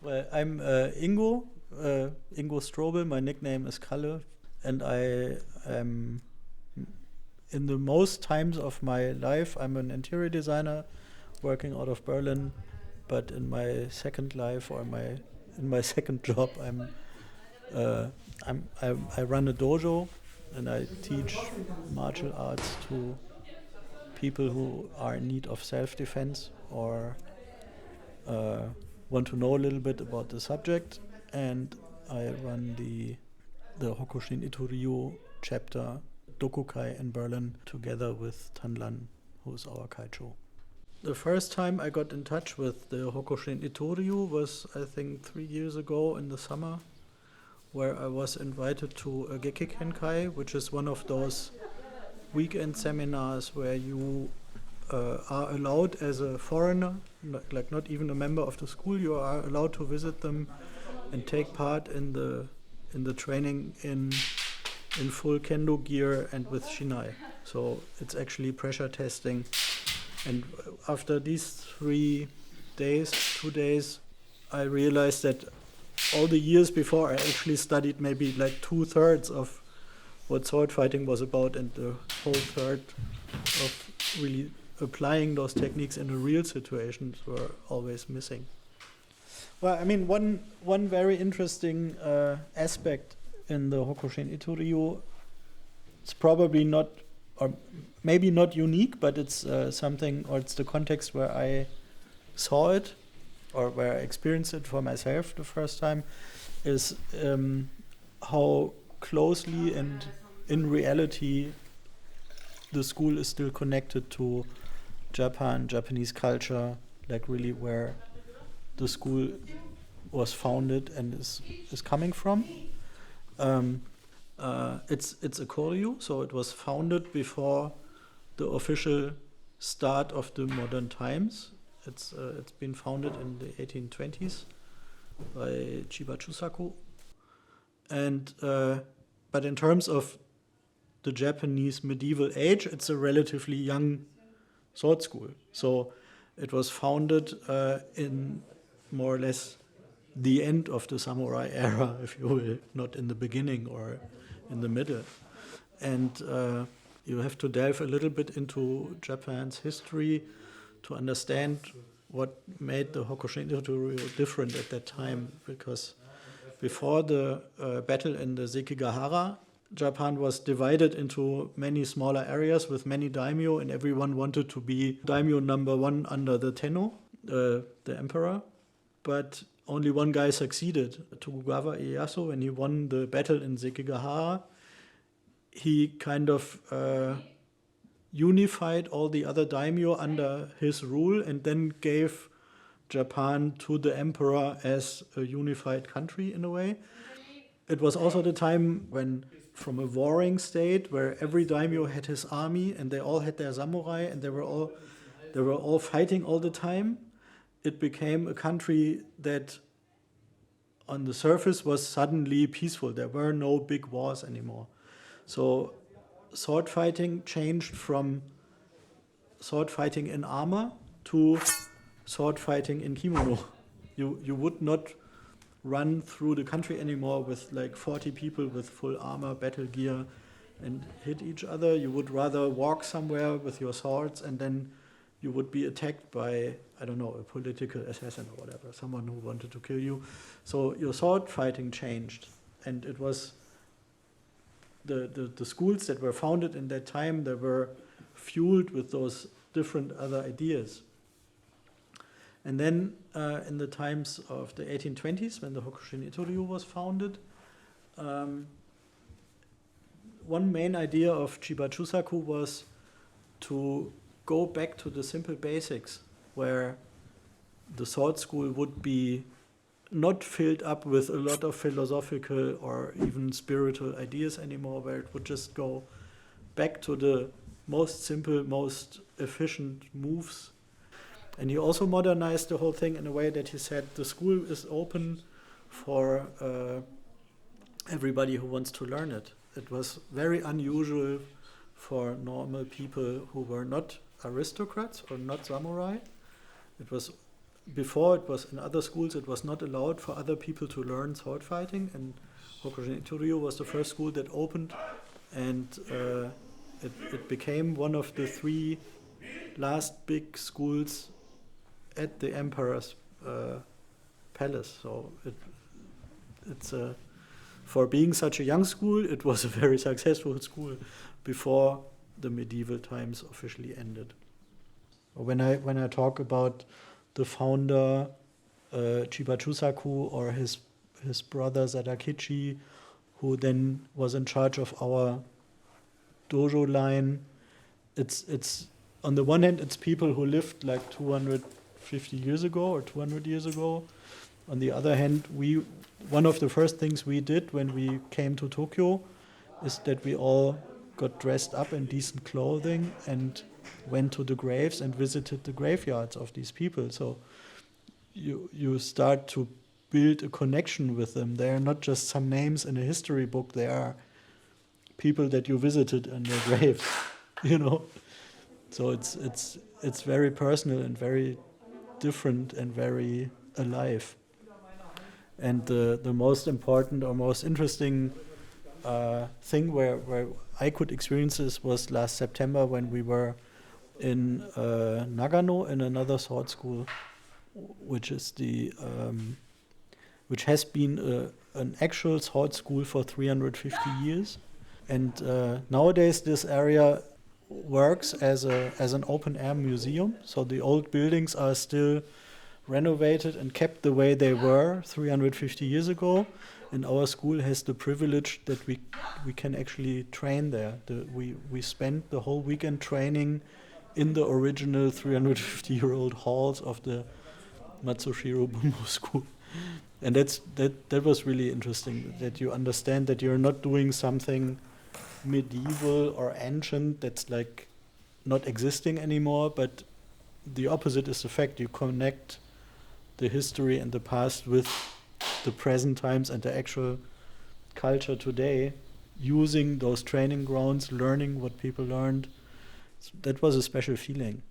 Well, I'm Ingo Strobel. My nickname is Kalle, and I am in the most times of my life I'm an interior designer working out of Berlin, but in my second life or in my second job I run a dojo and I teach martial arts to people who are in need of self-defense or want to know a little bit about the subject, and I run the Hokushin Ittō-ryū chapter Dokukai in Berlin together with Tanlan, who's our kaicho. The first time I got in touch with the Hokushin Ittō-ryū was, I think, 3 years ago in the summer, where I was invited to a Gekikenkai, which is one of those weekend seminars where you are allowed as a foreigner, like not even a member of the school, you are allowed to visit them and take part in the training in full kendo gear and with shinai. So it's actually pressure testing. And after these 2 days, I realized that all the years before I actually studied maybe like 2/3 of what sword fighting was about, and the whole third of really applying those techniques in a real situations were always missing. Well, I mean, one very interesting aspect in the Hokushin Ittō-ryū, it's probably not, or maybe not unique, but it's something, or it's the context where I saw it, or where I experienced it for myself the first time, is how closely and in reality the school is still connected to Japan, Japanese culture, like really where the school was founded and is coming from. It's a koryu, so it was founded before the official start of the modern times. It's been founded in the 1820s by Chiba Chusaku, and but in terms of the Japanese medieval age, it's a relatively young sword school. So it was founded in more or less the end of the samurai era, if you will, not in the beginning or in the middle. And you have to delve a little bit into Japan's history to understand what made the Hokushin Ittō-ryū different at that time, because before the battle in the Sekigahara, Japan was divided into many smaller areas with many daimyo, and everyone wanted to be daimyo number one under the Tenno, the emperor. But only one guy succeeded, Tokugawa Ieyasu. When he won the battle in Sekigahara, he kind of unified all the other daimyo under his rule and then gave Japan to the emperor as a unified country in a way. It was also the time when, from a warring state where every daimyo had his army and they all had their samurai and they were all fighting all the time, it became a country that on the surface was suddenly peaceful. There were no big wars anymore. So sword fighting changed from sword fighting in armor to sword fighting in kimono. You would not run through the country anymore with like 40 people with full armor, battle gear, and hit each other. You would rather walk somewhere with your swords, and then you would be attacked by, I don't know, a political assassin or whatever, someone who wanted to kill you. So your sword fighting changed, and it was the schools that were founded in that time that were fueled with those different other ideas. And then in the times of the 1820s, when the Hokushin Ittō-ryū was founded, one main idea of Chiba Chusaku was to go back to the simple basics, where the sword school would be not filled up with a lot of philosophical or even spiritual ideas anymore, where it would just go back to the most simple, most efficient moves. And he also modernized the whole thing in a way that he said the school is open for everybody who wants to learn it. It was very unusual for normal people who were not aristocrats or not samurai. It was before it was in other schools, it was not allowed for other people to learn sword fighting, and Hokushin Ittō-ryū was the first school that opened, and it became one of the 3 last big schools at the emperor's palace. So it's for being such a young school, it was a very successful school before the medieval times officially ended. When I talk about the founder Chiba Chusaku or his brother Sadakichi, who then was in charge of our dojo line, it's on the one hand it's people who lived like 250 years ago or 200 years ago. On the other hand, one of the first things we did when we came to Tokyo is that we all got dressed up in decent clothing and went to the graves and visited the graveyards of these people. So you start to build a connection with them. They are not just some names in a history book. They are people that you visited in their graves, you know. So it's very personal and very different and very alive. And the most important or most interesting thing where I could experience this was last September when we were in Nagano in another sword school, which is which has been an actual sword school for 350 years. And nowadays this area works as an open air museum. So the old buildings are still renovated and kept the way they were 350 years ago. And our school has the privilege that we can actually train there. We spent the whole weekend training in the original 350-year-old halls of the Matsushiro Bunbo School. And that was really interesting, that you understand that you're not doing something medieval or ancient that's like not existing anymore, but the opposite is the fact. You connect the history and the past with the present times and the actual culture today, using those training grounds, learning what people learned. So that was a special feeling.